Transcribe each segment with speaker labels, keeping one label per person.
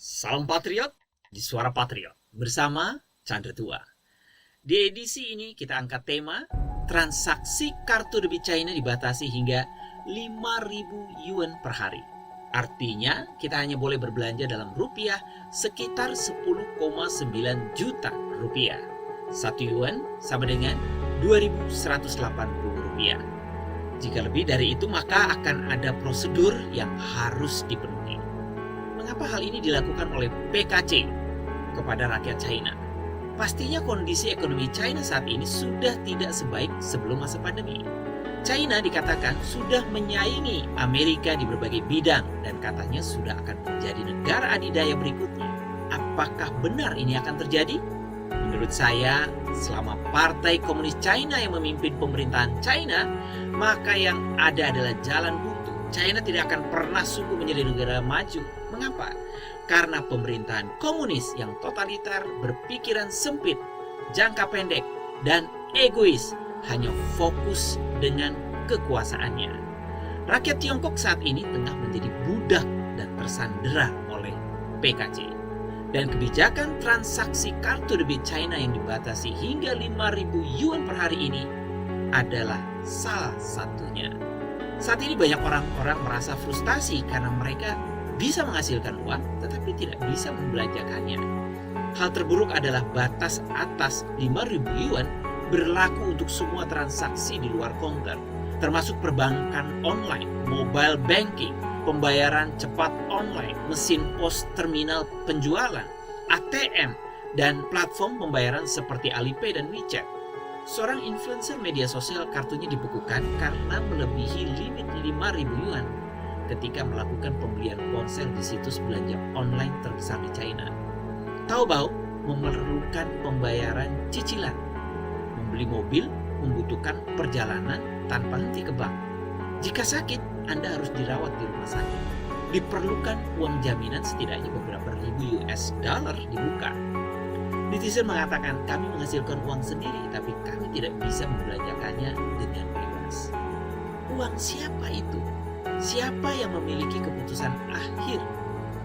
Speaker 1: Salam Patriot di Suara Patriot bersama Chandra Tua. Di edisi ini kita angkat tema transaksi kartu debit China dibatasi hingga 5.000 yuan per hari. Artinya kita hanya boleh berbelanja dalam rupiah sekitar 10,9 juta rupiah. 1 yuan sama dengan 2.180 rupiah. Jika lebih dari itu maka akan ada prosedur yang harus dipenuhi. Mengapa hal ini dilakukan oleh PKC kepada rakyat China? Pastinya kondisi ekonomi China saat ini sudah tidak sebaik sebelum masa pandemi. China dikatakan sudah menyaingi Amerika di berbagai bidang dan katanya sudah akan menjadi negara adidaya berikutnya. Apakah benar ini akan terjadi? Menurut saya, selama Partai Komunis China yang memimpin pemerintahan China, maka yang ada adalah jalan buntu. China tidak akan pernah sungguh menjadi negara maju. Mengapa? Karena pemerintahan komunis yang totaliter, berpikiran sempit, jangka pendek, dan egois hanya fokus dengan kekuasaannya. Rakyat Tiongkok saat ini tengah menjadi budak dan tersandera oleh PKC. Dan kebijakan transaksi kartu debit China yang dibatasi hingga 5.000 yuan per hari ini adalah salah satunya. Saat ini banyak orang-orang merasa frustasi karena mereka bisa menghasilkan uang tetapi tidak bisa membelanjakannya. Hal terburuk adalah batas atas 5.000 yuan berlaku untuk semua transaksi di luar counter, termasuk perbankan online, mobile banking, pembayaran cepat online, mesin pos terminal penjualan, ATM, dan platform pembayaran seperti Alipay dan WeChat. Seorang influencer media sosial kartunya dibekukan karena melebihi limit 5.000 yuan ketika melakukan pembelian ponsel di situs belanja online terbesar di China. Taobao memerlukan pembayaran cicilan. Membeli mobil membutuhkan perjalanan tanpa henti ke bank. Jika sakit, Anda harus dirawat di rumah sakit. Diperlukan uang jaminan setidaknya beberapa ribu US dollar dibuka. Netizen mengatakan kami menghasilkan uang sendiri tapi kami tidak bisa membelanjakannya dengan bebas. Uang siapa itu? Siapa yang memiliki keputusan akhir?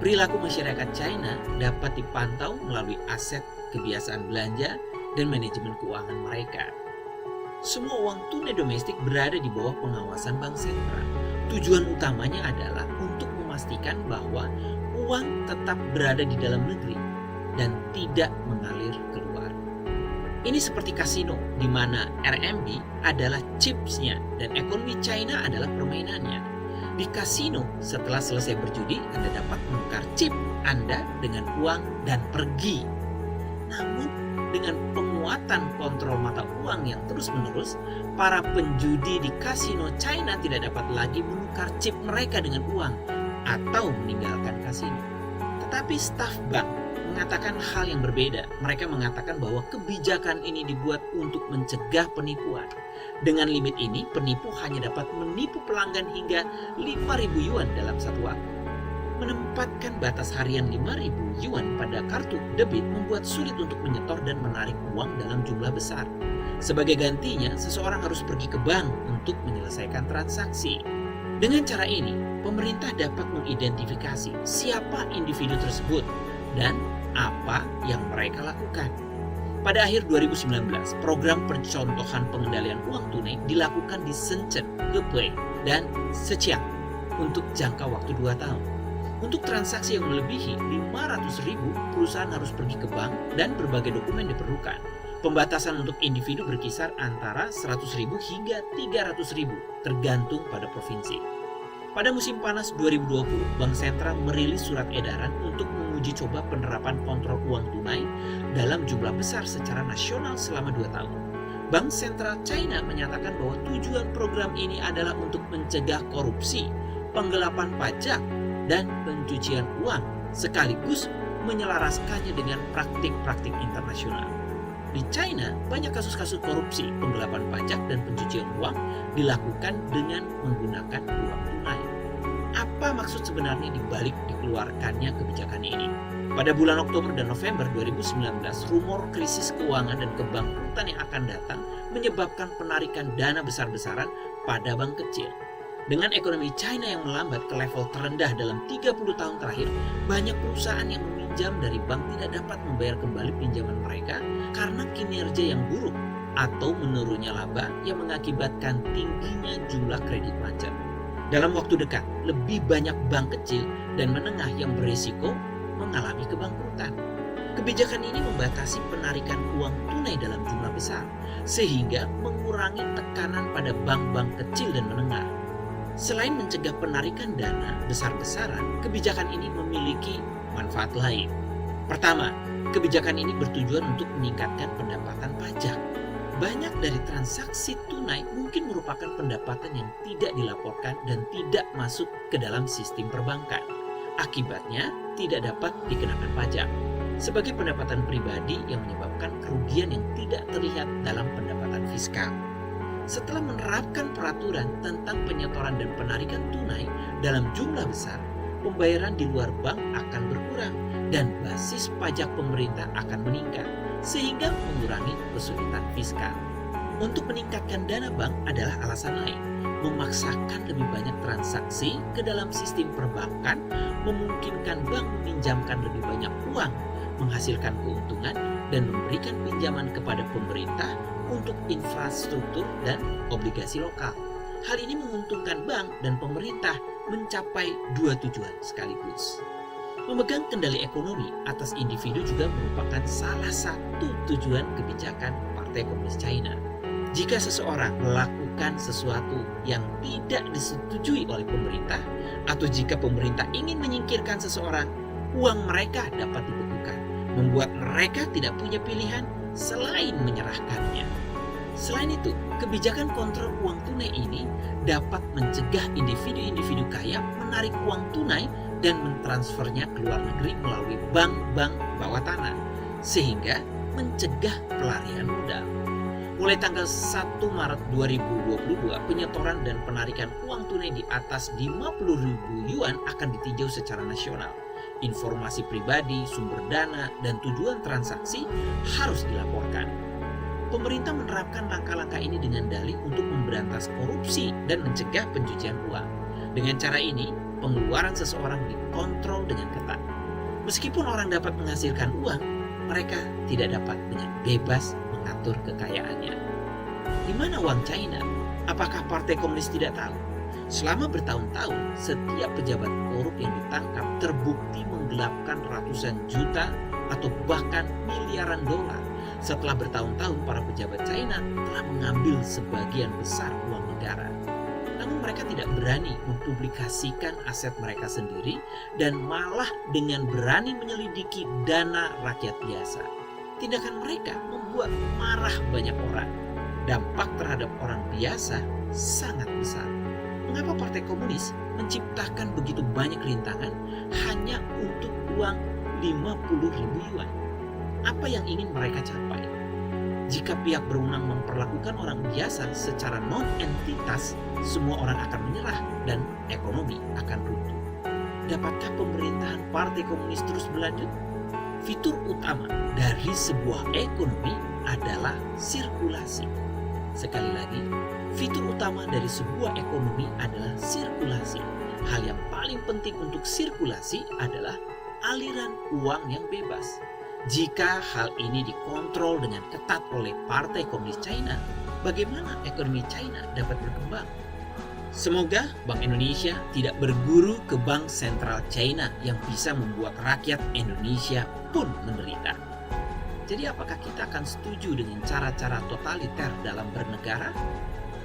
Speaker 1: Perilaku masyarakat China dapat dipantau melalui aset, kebiasaan belanja, dan manajemen keuangan mereka. Semua uang tunai domestik berada di bawah pengawasan bank sentral. Tujuan utamanya adalah untuk memastikan bahwa uang tetap berada di dalam negeri dan tidak mengalir keluar. Ini seperti kasino, di mana RMB adalah chipsnya dan ekonomi China adalah permainannya. Di kasino, setelah selesai berjudi, Anda dapat menukar chip Anda dengan uang dan pergi. Namun, dengan penguatan kontrol mata uang yang terus-menerus, para penjudi di kasino China tidak dapat lagi menukar chip mereka dengan uang atau meninggalkan kasino. Tetapi staf bank mengatakan hal yang berbeda. Mereka mengatakan bahwa kebijakan ini dibuat untuk mencegah penipuan. Dengan limit ini, penipu hanya dapat menipu pelanggan hingga 5.000 yuan dalam satu waktu. Menempatkan batas harian 5.000 yuan pada kartu debit membuat sulit untuk menyetor dan menarik uang dalam jumlah besar. Sebagai gantinya, seseorang harus pergi ke bank untuk menyelesaikan transaksi. Dengan cara ini, pemerintah dapat mengidentifikasi siapa individu tersebut dan apa yang mereka lakukan. Pada akhir 2019, program percontohan pengendalian uang tunai dilakukan di Shenzhen, Hebei, dan Zhejiang untuk jangka waktu 2 tahun. Untuk transaksi yang melebihi 500.000, perusahaan harus pergi ke bank dan berbagai dokumen diperlukan. Pembatasan untuk individu berkisar antara 100.000 hingga 300.000, tergantung pada provinsi. Pada musim panas 2020, Bank Sentral merilis surat edaran untuk menguji coba penerapan kontrol uang tunai dalam jumlah besar secara nasional selama 2 tahun. Bank Sentral China menyatakan bahwa tujuan program ini adalah untuk mencegah korupsi, penggelapan pajak, dan pencucian uang, sekaligus menyelaraskannya dengan praktik-praktik internasional. Di China, banyak kasus-kasus korupsi, penggelapan pajak, dan pencucian uang dilakukan dengan menggunakan uang tunai. Apa maksud sebenarnya dibalik dikeluarkannya kebijakan ini? Pada bulan Oktober dan November 2019, rumor krisis keuangan dan kebangkrutan yang akan datang menyebabkan penarikan dana besar-besaran pada bank kecil. Dengan ekonomi China yang melambat ke level terendah dalam 30 tahun terakhir, banyak perusahaan yang meminjam dari bank tidak dapat membayar kembali pinjaman mereka karena kinerja yang buruk atau menurunnya laba yang mengakibatkan tingginya jumlah kredit macet. Dalam waktu dekat, lebih banyak bank kecil dan menengah yang berisiko mengalami kebangkrutan. Kebijakan ini membatasi penarikan uang tunai dalam jumlah besar, sehingga mengurangi tekanan pada bank-bank kecil dan menengah. Selain mencegah penarikan dana besar-besaran, kebijakan ini memiliki manfaat lain. Pertama, kebijakan ini bertujuan untuk meningkatkan pendapatan pajak. Banyak dari transaksi tunai mungkin merupakan pendapatan yang tidak dilaporkan dan tidak masuk ke dalam sistem perbankan. Akibatnya, tidak dapat dikenakan pajak. Sebagai pendapatan pribadi yang menyebabkan kerugian yang tidak terlihat dalam pendapatan fiskal. Setelah menerapkan peraturan tentang penyetoran dan penarikan tunai dalam jumlah besar, pembayaran di luar bank akan berkurang dan basis pajak pemerintah akan meningkat, sehingga mengurangi kesulitan fiskal. Untuk meningkatkan dana bank adalah alasan lain. Memaksakan lebih banyak transaksi ke dalam sistem perbankan memungkinkan bank meminjamkan lebih banyak uang, menghasilkan keuntungan, dan memberikan pinjaman kepada pemerintah untuk infrastruktur dan obligasi lokal. Hal ini menguntungkan bank dan pemerintah mencapai dua tujuan sekaligus. Memegang kendali ekonomi atas individu juga merupakan salah satu tujuan kebijakan Partai Komunis China. Jika seseorang melakukan sesuatu yang tidak disetujui oleh pemerintah, atau jika pemerintah ingin menyingkirkan seseorang, uang mereka dapat dibekukan, membuat mereka tidak punya pilihan selain menyerahkannya. Selain itu, kebijakan kontrol uang tunai ini dapat mencegah individu-individu kaya menarik uang tunai dan mentransfernya ke luar negeri melalui bank-bank bawah tanah, sehingga mencegah pelarian modal. Mulai tanggal 1 Maret 2022, penyetoran dan penarikan uang tunai di atas 50.000 yuan akan ditinjau secara nasional. Informasi pribadi, sumber dana, dan tujuan transaksi harus dilaporkan. Pemerintah menerapkan langkah-langkah ini dengan dalih untuk memberantas korupsi dan mencegah pencucian uang. Dengan cara ini, pengeluaran seseorang dikontrol dengan ketat. Meskipun orang dapat menghasilkan uang, mereka tidak dapat dengan bebas mengatur kekayaannya. Di mana uang China? Apakah Partai Komunis tidak tahu? Selama bertahun-tahun, setiap pejabat korup yang ditangkap terbukti menggelapkan ratusan juta atau bahkan miliaran dolar. Setelah bertahun-tahun, para pejabat China telah mengambil sebagian besar uang negara. Namun mereka tidak berani mempublikasikan aset mereka sendiri dan malah dengan berani menyelidiki dana rakyat biasa. Tindakan mereka membuat marah banyak orang. Dampak terhadap orang biasa sangat besar. Mengapa Partai Komunis menciptakan begitu banyak rintangan hanya untuk uang 50.000 yuan? Apa yang ingin mereka capai? Jika pihak berwenang memperlakukan orang biasa secara non-entitas, semua orang akan menyerah dan ekonomi akan runtuh. Dapatkah pemerintahan Partai Komunis terus berlanjut? Fitur utama dari sebuah ekonomi adalah sirkulasi. Sekali lagi, fitur utama dari sebuah ekonomi adalah sirkulasi. Hal yang paling penting untuk sirkulasi adalah aliran uang yang bebas. Jika hal ini dikontrol dengan ketat oleh Partai Komunis China, bagaimana ekonomi China dapat berkembang? Semoga Bank Indonesia tidak berguru ke Bank Sentral China yang bisa membuat rakyat Indonesia pun menderita. Jadi apakah kita akan setuju dengan cara-cara totaliter dalam bernegara?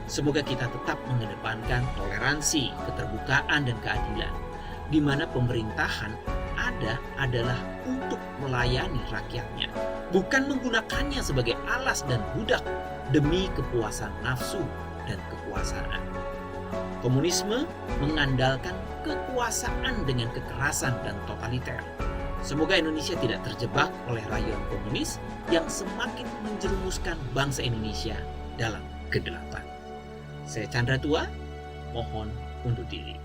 Speaker 1: Semoga kita tetap mengedepankan toleransi, keterbukaan, dan keadilan, di mana pemerintahan adalah untuk melayani rakyatnya, bukan menggunakannya sebagai alas dan budak demi kepuasan nafsu dan kekuasaan. Komunisme mengandalkan kekuasaan dengan kekerasan dan totaliter. Semoga Indonesia tidak terjebak oleh rayuan komunis yang semakin menjerumuskan bangsa Indonesia dalam kegelapan. Saya Chandra Tua, mohon undur diri.